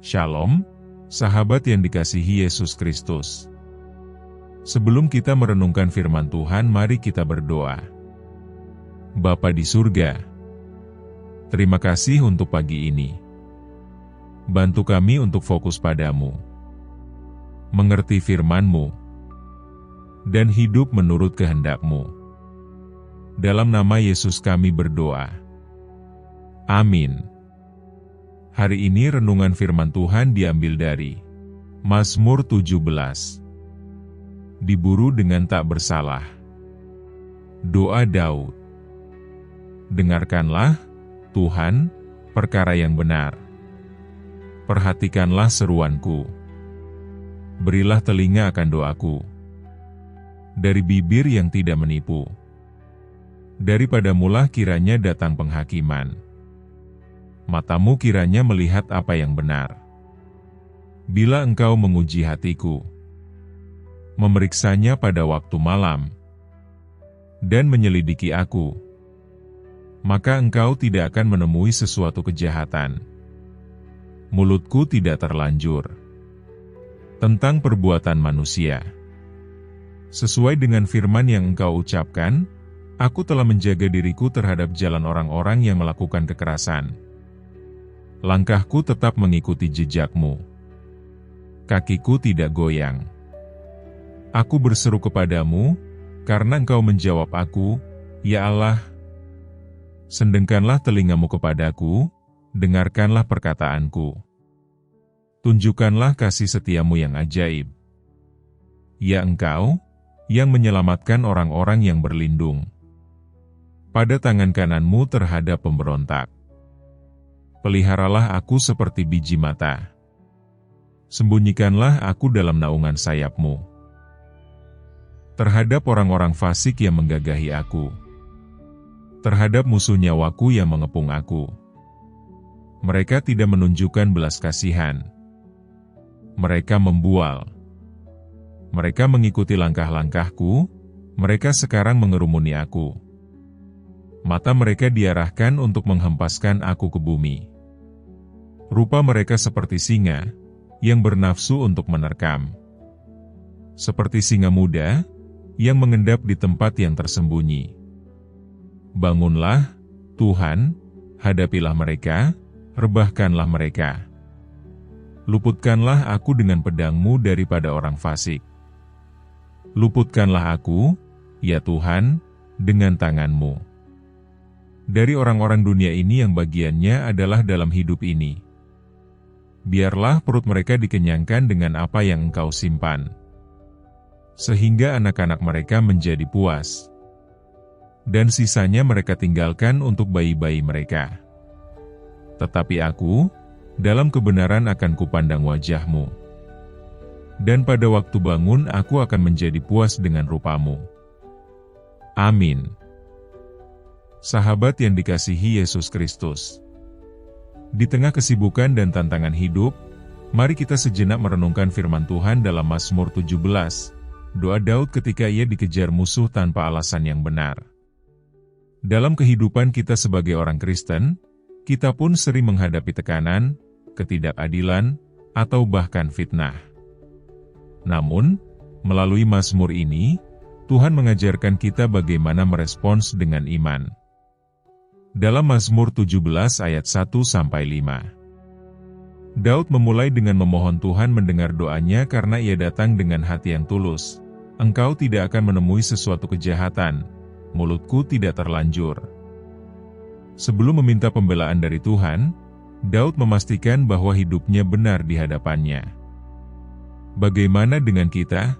Shalom, sahabat yang dikasihi Yesus Kristus. Sebelum kita merenungkan firman Tuhan, mari kita berdoa. Bapa di surga, terima kasih untuk pagi ini. Bantu kami untuk fokus padamu, mengerti firman-Mu, dan hidup menurut kehendak-Mu. Dalam nama Yesus kami berdoa. Amin. Hari ini renungan firman Tuhan diambil dari Mazmur 17. Diburu dengan tak bersalah. Doa Daud. Dengarkanlah, Tuhan, perkara yang benar. Perhatikanlah seruanku. Berilah telinga akan doaku. Dari bibir yang tidak menipu. Daripadamulah kiranya datang penghakiman. Matamu kiranya melihat apa yang benar. Bila engkau menguji hatiku, memeriksanya pada waktu malam, dan menyelidiki aku, maka engkau tidak akan menemui sesuatu kejahatan. Mulutku tidak terlanjur tentang perbuatan manusia. Sesuai dengan firman yang engkau ucapkan, aku telah menjaga diriku terhadap jalan orang-orang yang melakukan kekerasan. Langkahku tetap mengikuti jejak-Mu. Kakiku tidak goyang. Aku berseru kepadamu, karena Engkau menjawab aku, ya Allah. Sendengkanlah telingamu kepadaku, dengarkanlah perkataanku. Tunjukkanlah kasih setiamu yang ajaib. Ya Engkau, yang menyelamatkan orang-orang yang berlindung pada tangan kananmu terhadap pemberontak. Peliharalah aku seperti biji mata. Sembunyikanlah aku dalam naungan sayap-Mu. Terhadap orang-orang fasik yang menggagahi aku. Terhadap musuh nyawaku yang mengepung aku. Mereka tidak menunjukkan belas kasihan. Mereka membual. Mereka mengikuti langkah-langkahku, mereka sekarang mengerumuni aku. Mata mereka diarahkan untuk menghempaskan aku ke bumi. Rupa mereka seperti singa, yang bernafsu untuk menerkam. Seperti singa muda, yang mengendap di tempat yang tersembunyi. Bangunlah, Tuhan, hadapilah mereka, rebahkanlah mereka. Luputkanlah aku dengan pedang-Mu daripada orang fasik. Luputkanlah aku, ya Tuhan, dengan tangan-Mu. Dari orang-orang dunia ini yang bagiannya adalah dalam hidup ini. Biarlah perut mereka dikenyangkan dengan apa yang Engkau simpan, sehingga anak-anak mereka menjadi puas, dan sisanya mereka tinggalkan untuk bayi-bayi mereka. Tetapi aku, dalam kebenaran akan kupandang wajah-Mu, dan pada waktu bangun aku akan menjadi puas dengan rupa-Mu. Amin. Sahabat yang dikasihi Yesus Kristus, di tengah kesibukan dan tantangan hidup, mari kita sejenak merenungkan firman Tuhan dalam Mazmur 17, doa Daud ketika ia dikejar musuh tanpa alasan yang benar. Dalam kehidupan kita sebagai orang Kristen, kita pun sering menghadapi tekanan, ketidakadilan, atau bahkan fitnah. Namun, melalui Mazmur ini, Tuhan mengajarkan kita bagaimana merespons dengan iman. Dalam Mazmur 17 ayat 1-5. Daud memulai dengan memohon Tuhan mendengar doanya karena ia datang dengan hati yang tulus. Engkau tidak akan menemui sesuatu kejahatan, mulutku tidak terlanjur. Sebelum meminta pembelaan dari Tuhan, Daud memastikan bahwa hidupnya benar di hadapannya. Bagaimana dengan kita?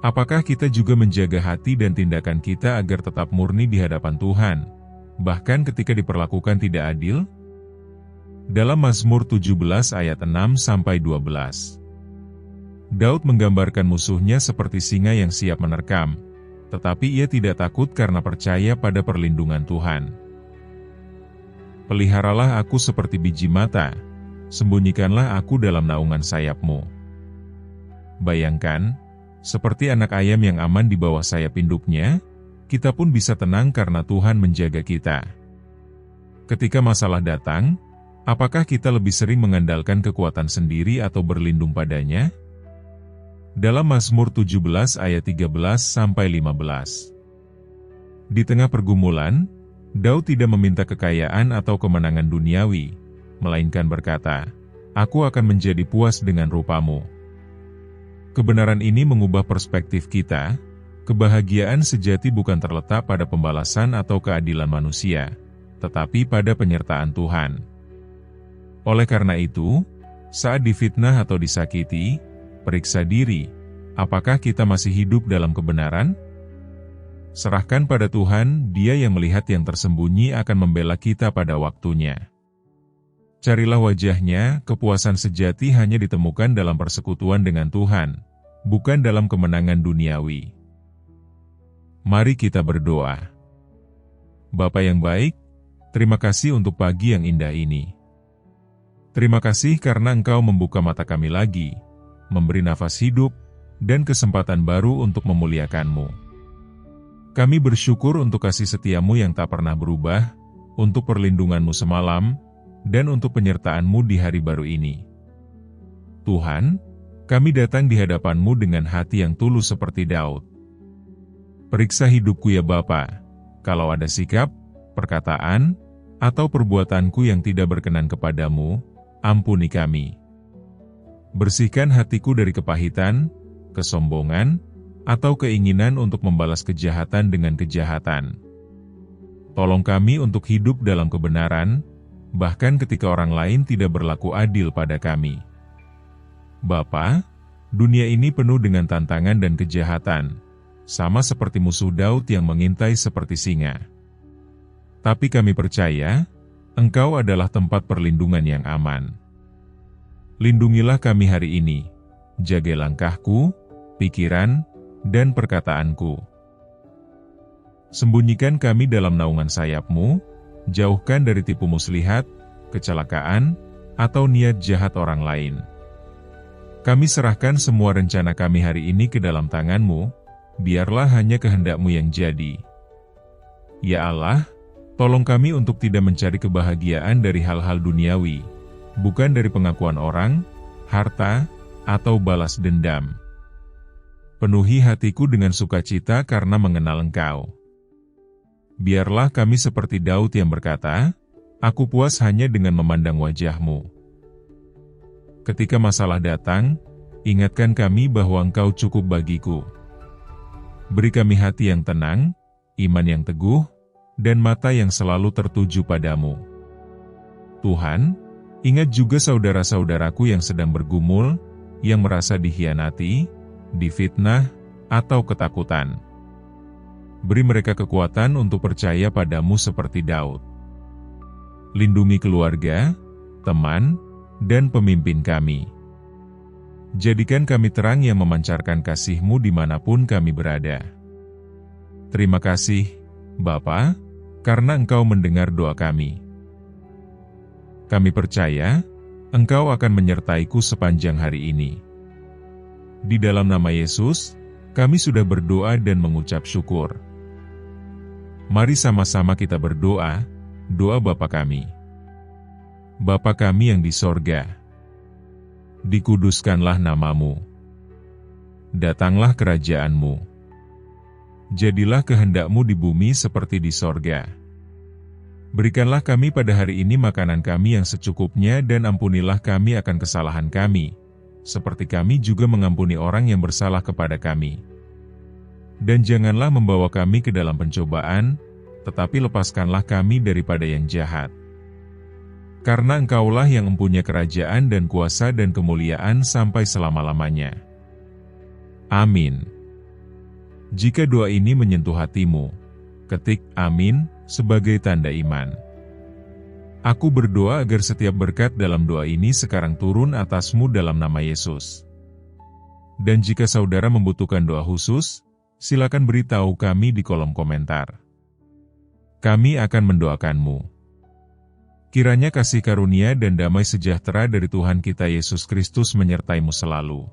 Apakah kita juga menjaga hati dan tindakan kita agar tetap murni di hadapan Tuhan, bahkan ketika diperlakukan tidak adil? Dalam Mazmur 17 ayat 6-12, Daud menggambarkan musuhnya seperti singa yang siap menerkam, tetapi ia tidak takut karena percaya pada perlindungan Tuhan. Peliharalah aku seperti biji mata, sembunyikanlah aku dalam naungan sayap-Mu. Bayangkan, seperti anak ayam yang aman di bawah sayap induknya, kita pun bisa tenang karena Tuhan menjaga kita. Ketika masalah datang, Apakah kita lebih sering mengandalkan kekuatan sendiri atau berlindung padanya? Dalam Mazmur 17 ayat 13-15. Di tengah pergumulan, Daud tidak meminta kekayaan atau kemenangan duniawi, melainkan berkata, "Aku akan menjadi puas dengan rupa-Mu." Kebenaran ini mengubah perspektif kita. Kebahagiaan sejati bukan terletak pada pembalasan atau keadilan manusia, tetapi pada penyertaan Tuhan. Oleh karena itu, saat difitnah atau disakiti, periksa diri, apakah kita masih hidup dalam kebenaran? Serahkan pada Tuhan, Dia yang melihat yang tersembunyi akan membela kita pada waktunya. Carilah wajah-Nya, kepuasan sejati hanya ditemukan dalam persekutuan dengan Tuhan, bukan dalam kemenangan duniawi. Mari kita berdoa. Bapa yang baik, terima kasih untuk pagi yang indah ini. Terima kasih karena Engkau membuka mata kami lagi, memberi nafas hidup, dan kesempatan baru untuk memuliakan-Mu. Kami bersyukur untuk kasih setia-Mu yang tak pernah berubah, untuk perlindungan-Mu semalam, dan untuk penyertaan-Mu di hari baru ini. Tuhan, kami datang di hadapan-Mu dengan hati yang tulus seperti Daud. Periksa hidupku ya Bapa, kalau ada sikap, perkataan, atau perbuatanku yang tidak berkenan kepadamu, ampuni kami. Bersihkan hatiku dari kepahitan, kesombongan, atau keinginan untuk membalas kejahatan dengan kejahatan. Tolong kami untuk hidup dalam kebenaran, bahkan ketika orang lain tidak berlaku adil pada kami. Bapa, dunia ini penuh dengan tantangan dan kejahatan, sama seperti musuh Daud yang mengintai seperti singa. Tapi kami percaya, Engkau adalah tempat perlindungan yang aman. Lindungilah kami hari ini, jaga langkahku, pikiran, dan perkataanku. Sembunyikan kami dalam naungan sayap-Mu, jauhkan dari tipu muslihat, kecelakaan, atau niat jahat orang lain. Kami serahkan semua rencana kami hari ini ke dalam tangan-Mu, biarlah hanya kehendak-Mu yang jadi. Ya Allah, tolong kami untuk tidak mencari kebahagiaan dari hal-hal duniawi, bukan dari pengakuan orang, harta, atau balas dendam. Penuhi hatiku dengan sukacita karena mengenal Engkau. Biarlah kami seperti Daud yang berkata, "Aku puas hanya dengan memandang wajah-Mu." Ketika masalah datang, ingatkan kami bahwa Engkau cukup bagiku. Beri kami hati yang tenang, iman yang teguh, dan mata yang selalu tertuju padamu. Tuhan, ingat juga saudara-saudaraku yang sedang bergumul, yang merasa dikhianati, difitnah, atau ketakutan. Beri mereka kekuatan untuk percaya padamu seperti Daud. Lindungi keluarga, teman, dan pemimpin kami. Jadikan kami terang yang memancarkan kasih-Mu dimanapun kami berada. Terima kasih, Bapa, karena Engkau mendengar doa kami. Kami percaya, Engkau akan menyertaiku sepanjang hari ini. Di dalam nama Yesus, kami sudah berdoa dan mengucap syukur. Mari sama-sama kita berdoa, doa Bapa kami. Bapa kami yang di sorga, dikuduskanlah nama-Mu. Datanglah kerajaan-Mu. Jadilah kehendak-Mu di bumi seperti di sorga. Berikanlah kami pada hari ini makanan kami yang secukupnya dan ampunilah kami akan kesalahan kami, seperti kami juga mengampuni orang yang bersalah kepada kami. Dan janganlah membawa kami ke dalam pencobaan, tetapi lepaskanlah kami daripada yang jahat. Karena Engkaulah yang mempunyai kerajaan dan kuasa dan kemuliaan sampai selama-lamanya. Amin. Jika doa ini menyentuh hatimu, ketik amin sebagai tanda iman. Aku berdoa agar setiap berkat dalam doa ini sekarang turun atasmu dalam nama Yesus. Dan jika saudara membutuhkan doa khusus, silakan beritahu kami di kolom komentar. Kami akan mendoakanmu. Kiranya kasih karunia dan damai sejahtera dari Tuhan kita Yesus Kristus menyertaimu selalu.